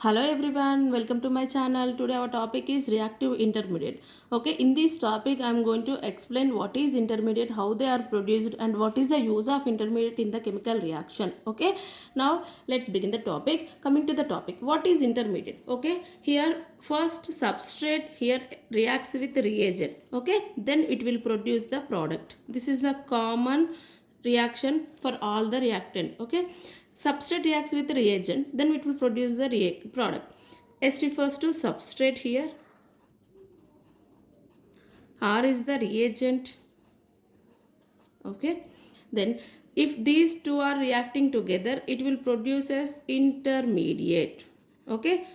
Hello everyone, welcome to my channel. Today our topic is reactive intermediate. Okay, in this topic I am going to explain what is intermediate, how they are produced and what is the use of intermediate in the chemical reaction. Okay, now let's begin the topic. Coming to the topic, what is intermediate? Okay, here first substrate here reacts with reagent. Okay, then it will produce the product. This is the common reaction for all the reactant. Okay, substrate reacts with reagent, then it will produce the product. S refers to substrate here, R is the reagent. Okay, then if these two are reacting together it will produce as intermediate. Okay,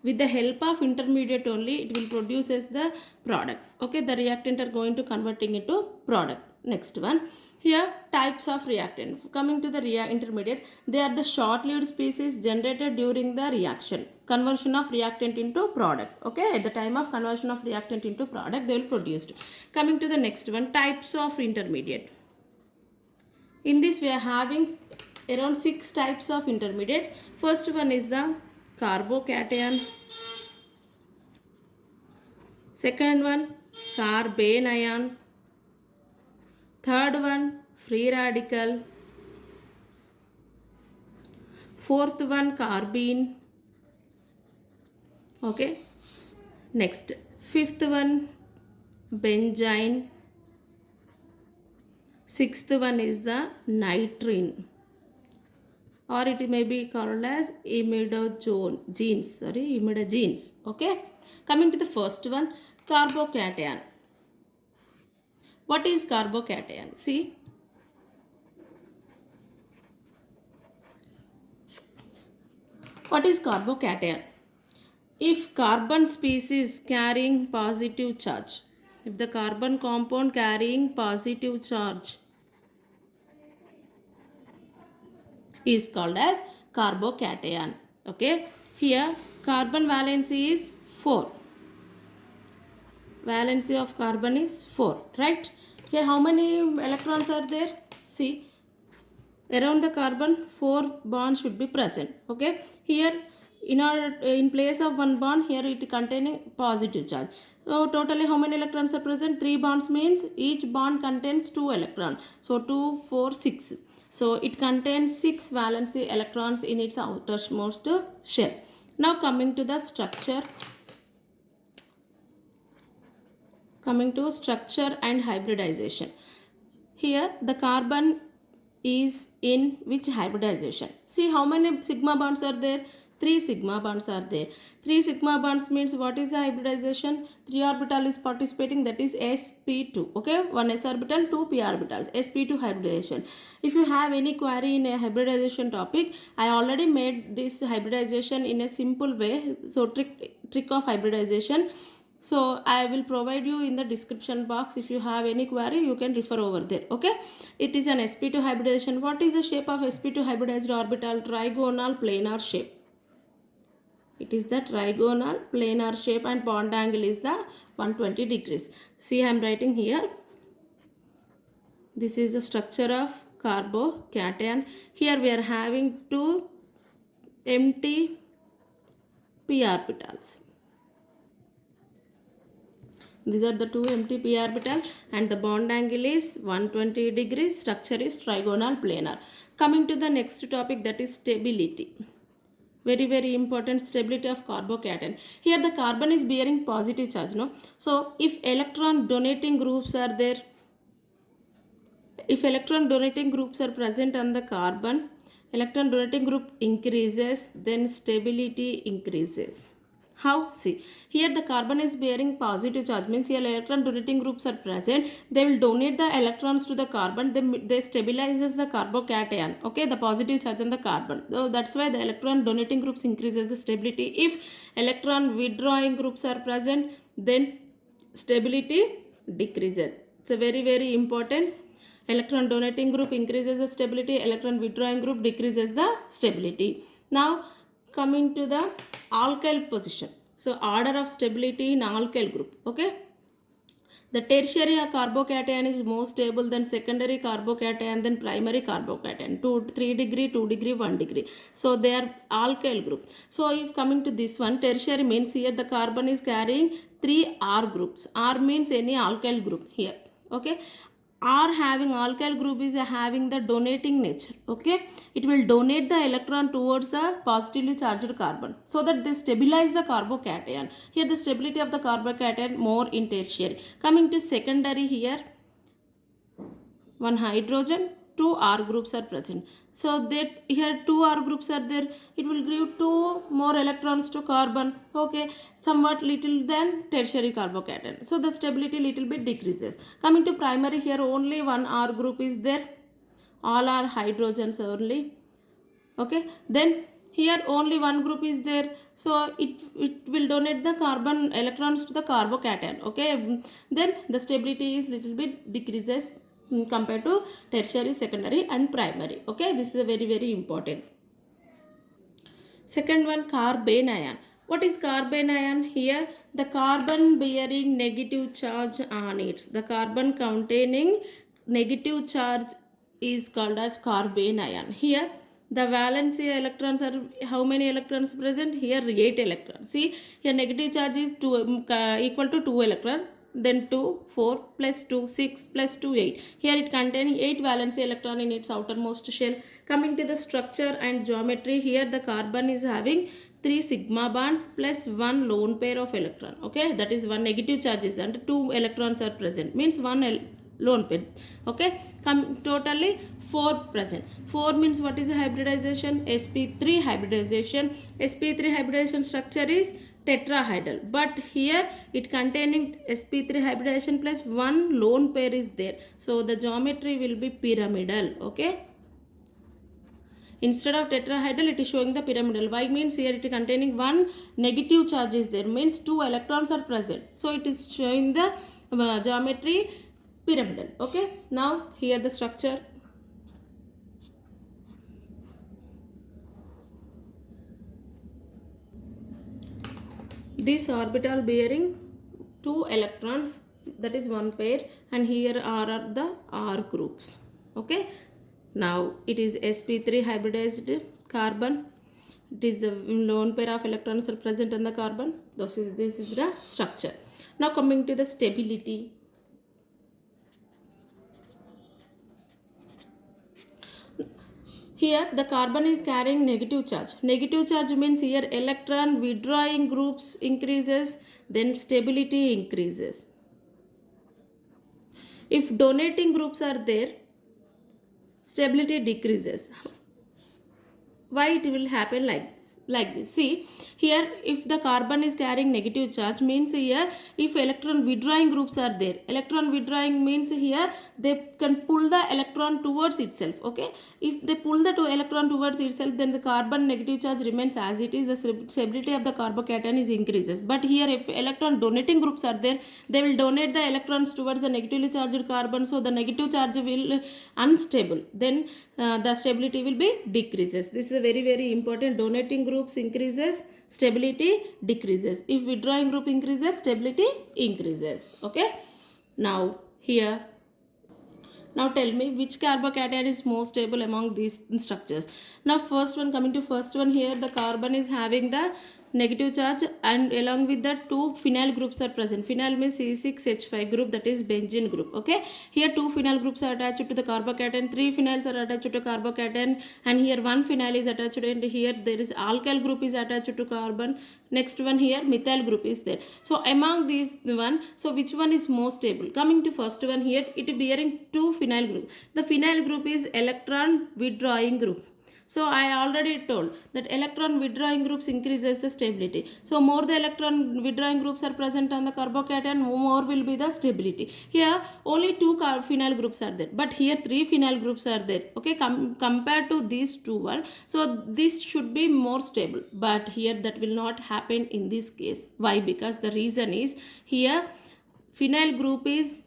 with the help of intermediate only it will produce as the products. Okay, the reactant are going to converting into product. Next one, here types of reactant. Coming to the intermediate, they are the short-lived species generated during the reaction, conversion of reactant into product. Okay, at the time of conversion of reactant into product they will produced. Coming to the next one, types of intermediate. In this we are having around 6 types of intermediates. First one is the carbocation. Second one, carbanion. Third one, free radical. Fourth one, carbene. Okay. Next, fifth one, benzene. Sixth one is the nitrene, or it may be called as imidogenes. Okay, coming to the first one, carbocation. What is carbocation? See, what is carbocation? If carbon species carrying positive charge, if the carbon compound carrying positive charge is called as carbocation. Okay, here carbon valency is 4. Valency of carbon is 4, right? Here how many electrons are there? See, around the carbon 4 bonds should be present. Okay, here in place of one bond, here it containing positive charge. So totally how many electrons are present? 3 bonds means each bond contains 2 electrons. So 2, 4, 6. So it contains 6 valency electrons in its outermost shell. Now coming to the structure. Coming to structure and hybridization. Here the carbon is in which hybridization? See how many sigma bonds are there? 3 sigma bonds are there. 3 sigma bonds means what is the hybridization? 3 orbital is participating, that is sp2. Okay, 1 s orbital, 2 p orbitals, sp2 hybridization. If you have any query in a hybridization topic, I already made this hybridization in a simple way. So trick of hybridization. So I will provide you in the description box. If you have any query you can refer over there. Okay, it is an sp2 hybridization. What is the shape of sp2 hybridized orbital? Trigonal planar shape. It is the trigonal planar shape and bond angle is the 120 degrees. See, I am writing here. This is the structure of carbocation. Here we are having 2 empty p orbitals. These are the 2 empty p orbital and the bond angle is 120 degrees. Structure is trigonal planar. Coming to the next topic, that is stability. Very important, stability of carbocation. Here the carbon is bearing positive charge, no? So if electron donating groups are there, if electron donating groups are present on the carbon, electron donating group increases, then stability increases. How? See, here the carbon is bearing positive charge, means here electron donating groups are present. They will donate the electrons to the carbon. They stabilizes the carbocation. Okay, the positive charge on the carbon. So that's why the electron donating groups increases the stability. If electron withdrawing groups are present, then stability decreases. It's a very important. Electron donating group increases the stability. Electron withdrawing group decreases the stability. Now coming to the alkyl position. So order of stability in alkyl group. Okay, The tertiary carbocation is more stable than secondary carbocation, then primary carbocation. 3 degree, 2 degree, 1 degree. So they are alkyl group. So if coming to this one, tertiary means here the carbon is carrying 3 R groups. R means any alkyl group here. Okay. R having alkyl group is having the donating nature. Okay, it will donate the electron towards the positively charged carbon so that they stabilize the carbocation. Here the stability of the carbocation more in tertiary. Coming to secondary, here one hydrogen, two R groups are present. So that here two R groups are there, it will give two more electrons to carbon. Okay, somewhat little than tertiary carbocation. So the stability little bit decreases. Coming to primary, here only one R group is there. All are hydrogens only. Okay, then here only one group is there, so it will donate the carbon electrons to the carbocation. Okay, then the stability is little bit decreases compared to tertiary, secondary and primary. Okay, this is a very important. Second one, carbene ion. What is carbene ion? Here the carbon bearing negative charge on it, the carbon containing negative charge is called as carbene ion. Here the valence electrons are, how many electrons present? Here 8 electrons. See here negative charge is equal to 2 electrons, then 2, 4 plus 2, 6 plus 2, 8. Here it containing 8 valence electron in its outermost shell. Coming to the structure and geometry, here the carbon is having 3 sigma bonds plus 1 lone pair of electron. Okay, that is 1 negative charge is and 2 electrons are present, means 1 lone pair. Okay, totally 4 present. 4 means what is a hybridization? sp3 hybridization. sp3 hybridization structure is tetrahedral, but here it containing sp3 hybridization plus 1 lone pair is there, so the geometry will be pyramidal. Okay, instead of tetrahedral it is showing the pyramidal. Why? Means here it is containing 1 negative charge is there, means 2 electrons are present, so it is showing the geometry pyramidal. Okay, now here the structure. This orbital bearing 2 electrons, that is 1 pair, and here are the R groups. Okay, now it is sp3 hybridized carbon. It is the lone pair of electrons are present on the carbon. This is the structure. Now coming to the stability. Here the carbon is carrying negative charge. Negative charge means here electron withdrawing groups increases, then stability increases. If donating groups are there, stability decreases. Why it will happen like this? See here, if the carbon is carrying negative charge, means here if electron withdrawing groups are there, electron withdrawing means here they can pull the electron towards itself. Okay, if they pull the electron towards itself, then the carbon negative charge remains as it is, the stability of the carbocation is increases. But here if electron donating groups are there, they will donate the electrons towards the negatively charged carbon, so the negative charge will unstable, then the stability will be decreases. This is a very important. Donating groups increases, stability decreases. If withdrawing group increases, stability increases. Okay, now here, now tell me which carbocation is more stable among these structures. Now first one, coming to first one, here the carbon is having the negative charge and along with that 2 phenyl groups are present. Phenyl means C6H5 group, that is benzene group. Okay, here 2 phenyl groups are attached to the carbocation, 3 phenyls are attached to carbocation, and here 1 phenyl is attached, and here there is alkyl group is attached to carbon. Next one, here methyl group is there. So among these one, so which one is more stable? Coming to first one, here it is bearing 2 phenyl group. The phenyl group is electron withdrawing group. So I already told that electron withdrawing groups increases the stability. So more the electron withdrawing groups are present on the carbocation, more will be the stability. Here only 2 phenyl groups are there, but here 3 phenyl groups are there. Okay, compared to these 2 one, so this should be more stable. But here that will not happen in this case. Why? Because the reason is here phenyl group is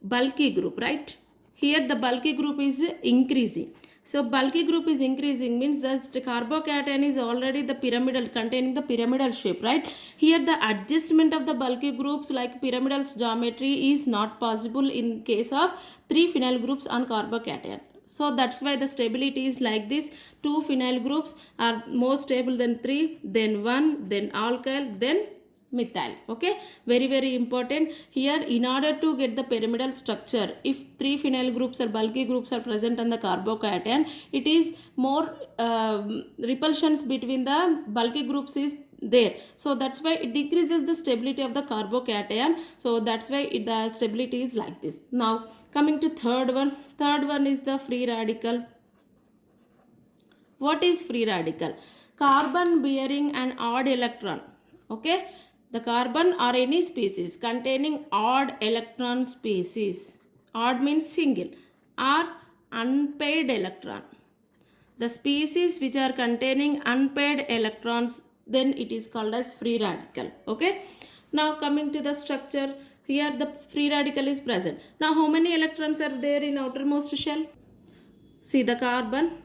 bulky group, right? Here the bulky group is increasing. So bulky group is increasing means the carbocation is already the pyramidal, containing the pyramidal shape, right? Here the adjustment of the bulky groups like pyramidal geometry is not possible in case of 3 phenyl groups on carbocation. So that's why the stability is like this. 2 phenyl groups are more stable than 3, then 1, then alkyl, then methyl. Okay, very important here. In order to get the pyramidal structure, if 3 phenyl groups or bulky groups are present on the carbocation, it is more repulsions between the bulky groups is there, so that's why it decreases the stability of the carbocation. So that's why the stability is like this. Now coming to third one is the free radical. What is free radical? Carbon bearing an odd electron. Okay, the carbon or any species containing odd electron species, odd means single, or unpaired electron, the species which are containing unpaired electrons, then it is called as free radical. Okay, now coming to the structure, here the free radical is present. Now how many electrons are there in outermost shell? See the carbon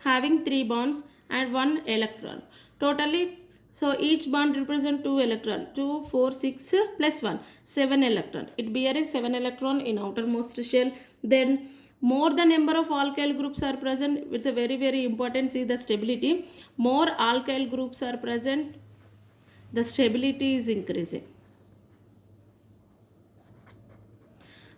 having 3 bonds and 1 electron totally. So each bond represents 2 electron, 2 4 6 plus 1 7 electron, it bearing 7 electron in outermost shell. Then more the number of alkyl groups are present, it's a very important. See the stability, more alkyl groups are present, the stability is increasing.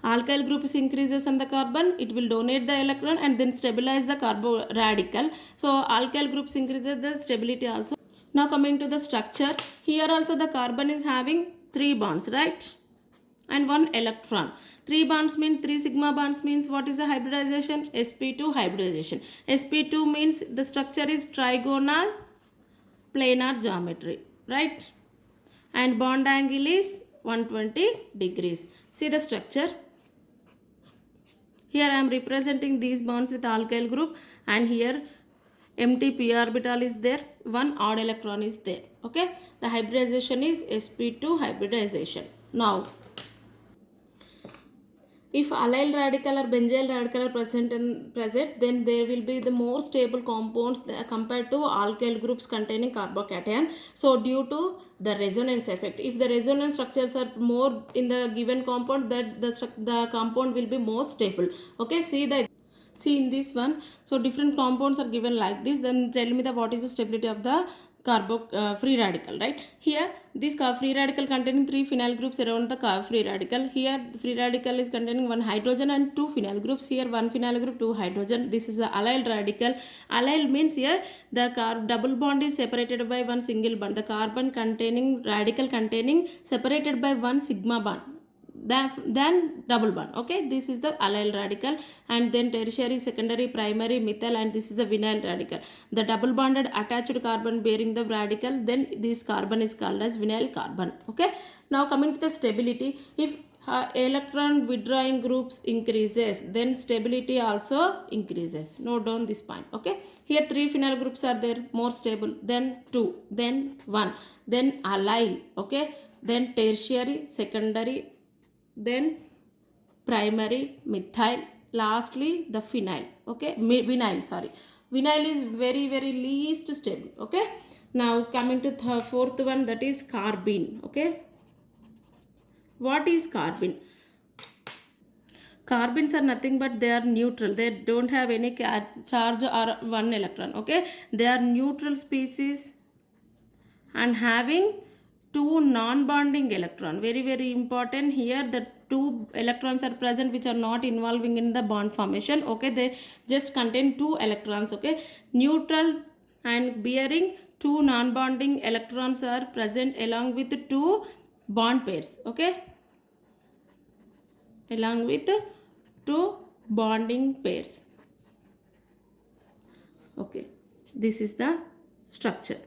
Alkyl group increases on the carbon, it will donate the electron and then stabilize the carbo radical. So alkyl groups increases the stability also. Now coming to the structure, here also the carbon is having 3 bonds, right, and 1 electron. 3 bonds mean 3 sigma bonds means what is the hybridization? sp2 hybridization. sp2 means the structure is trigonal planar geometry, right, and bond angle is 120 degrees. See the structure. Here I am representing these bonds with alkyl group, and here empty p orbital is there, 1 odd electron is there. Okay, the hybridization is sp2 hybridization. Now if allyl radical or benzyl radical are present, then there will be the more stable compounds compared to alkyl groups containing carbocation. So due to the resonance effect, if the resonance structures are more in the given compound, that the compound will be more stable. Okay, see in this one, so different compounds are given like this, then tell me the what is the stability of the free radical, right? Here this free radical containing 3 phenyl groups around the free radical. Here the free radical is containing 1 hydrogen and 2 phenyl groups. Here 1 phenyl group, 2 hydrogen. This is the allyl radical. Allyl means here the double bond is separated by 1 single bond, the carbon containing radical containing separated by 1 sigma bond, then double bond. Okay, this is the allyl radical, and then tertiary, secondary, primary, methyl, and this is the vinyl radical, the double bonded attached carbon bearing the radical, then this carbon is called as vinyl carbon. Okay, now coming to the stability, if electron withdrawing groups increases, then stability also increases. Note down this point. Okay, here 3 phenyl groups are there, more stable, then 2, then 1, then allyl. Okay, then tertiary, secondary, then primary, methyl, lastly the phenyl. Okay, vinyl, sorry, vinyl is very least stable. Okay, now coming to the fourth one, that is carbene. Okay, what is carbene? Carbenes are nothing but they are neutral, they don't have any charge or 1 electron. Okay, they are neutral species and having 2 non-bonding electron. Very important here, the 2 electrons are present which are not involving in the bond formation. Okay, they just contain 2 electrons. Okay, neutral and bearing 2 non-bonding electrons are present along with 2 bond pairs. Okay, along with 2 bonding pairs. Okay, this is the structure.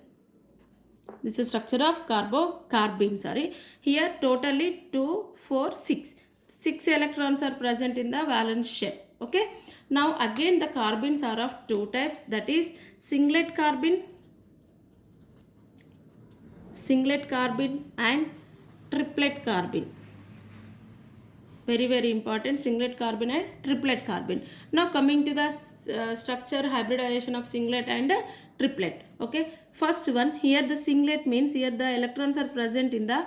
This is structure of carbene. Sorry, here totally 2 4 6 electrons are present in the valence shell. Okay, now again the carbenes are of 2 types, that is singlet carbene and triplet carbene. Very important, singlet carbene and triplet carbene. Now coming to the structure hybridization of singlet and triplet. Okay, first one, here the singlet means here the electrons are present in the.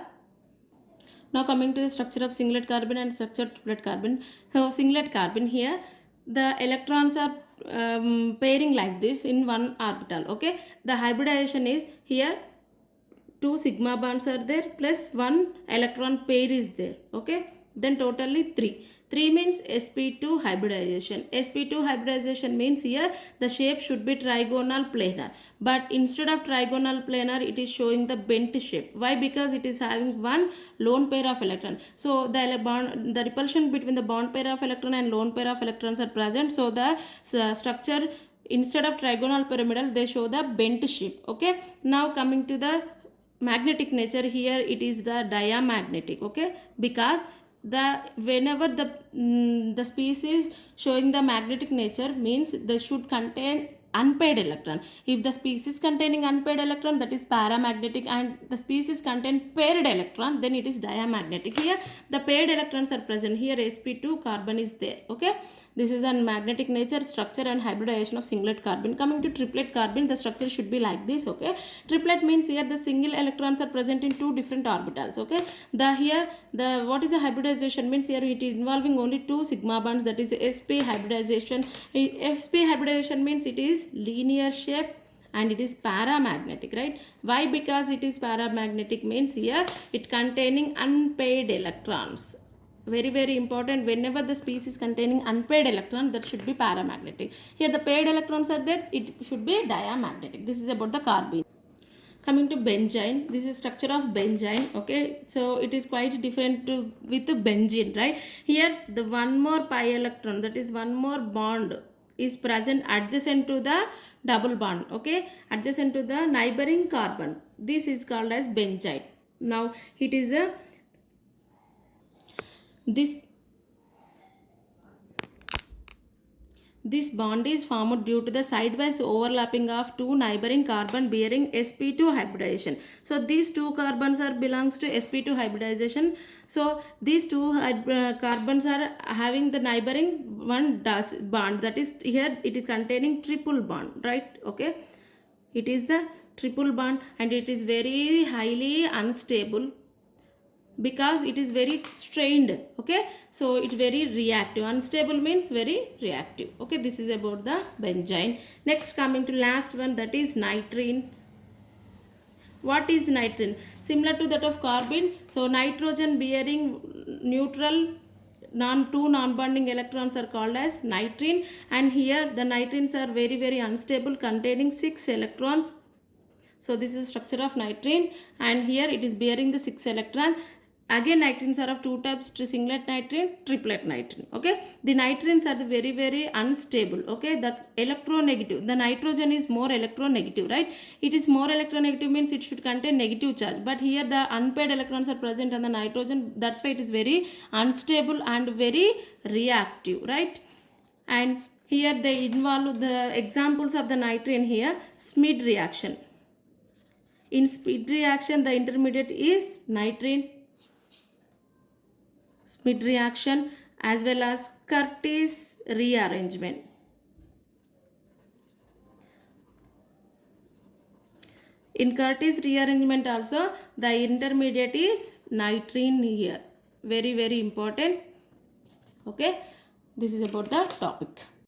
Now coming to the structure of singlet carbon and structure of triplet carbon. So singlet carbon, here the electrons are pairing like this in one orbital. Okay, the hybridization is here two sigma bonds are there plus one electron pair is there. Okay, then totally three means sp2 hybridization. Sp2 hybridization means here the shape should be trigonal planar, but instead of trigonal planar it is showing the bent shape. Why? Because it is having one lone pair of electron, so the repulsion between the bond pair of electron and lone pair of electrons are present, so the structure instead of trigonal pyramidal they show the bent shape. Okay, now coming to the magnetic nature, here it is the diamagnetic. Okay, because the whenever the species showing the magnetic nature means they should contain unpaired electron. If the species containing unpaired electron, that is paramagnetic, and the species contain paired electron, then it is diamagnetic. Here the paired electrons are present, here sp2 carbon is there. Okay, this is a magnetic nature, structure and hybridization of singlet carbon. Coming to triplet carbon, the structure should be like this. Okay, triplet means here the single electrons are present in two different orbitals. Okay, what is the hybridization means here it is involving only two sigma bonds, that is sp hybridization. Sp hybridization means it is linear shape and it is paramagnetic, right? Why? Because it is paramagnetic means here it containing unpaired electrons. Very important, whenever the species containing unpaired electron, that should be paramagnetic. Here the paired electrons are there, it should be diamagnetic. This is about the carbene. Coming to benzene, this is structure of benzene. Okay, so it is quite different with the benzene, right? Here the one more pi electron, that is one more bond is present adjacent to the double bond. Okay, adjacent to the neighboring carbons. This is called as benzene. Now it is a this bond is formed due to the sidewise overlapping of two neighboring carbon bearing sp2 hybridization. So these two carbons are belongs to sp2 hybridization. So these two carbons are having the neighboring one bond, that is here it is containing triple bond, right? Okay, it is the triple bond and it is very highly unstable because it is very strained. Okay, so it very reactive. Unstable means very reactive. Okay, this is about the benzene. Next, coming to last one, that is nitrene. What is nitrene? Similar to that of carbene. So nitrogen bearing neutral two non-bonding electrons are called as nitrene, and here the nitrenes are very unstable, containing 6 electrons. So this is structure of nitrene, and here it is bearing the 6 electron. Again nitrenes are of two types, singlet nitrene, triplet nitrene. Okay, the nitrenes are the very unstable. Okay, the electronegative, the nitrogen is more electronegative, right? It is more electronegative means it should contain negative charge, but here the unpaired electrons are present on the nitrogen, that's why it is very unstable and very reactive, right? And here they involve the examples of the nitrene here, Schmid reaction. In Schmid reaction the intermediate is nitrene, Schmid reaction, as well as Curtis rearrangement. In Curtis rearrangement also the intermediate is nitrene here. Very important. Okay, this is about the topic.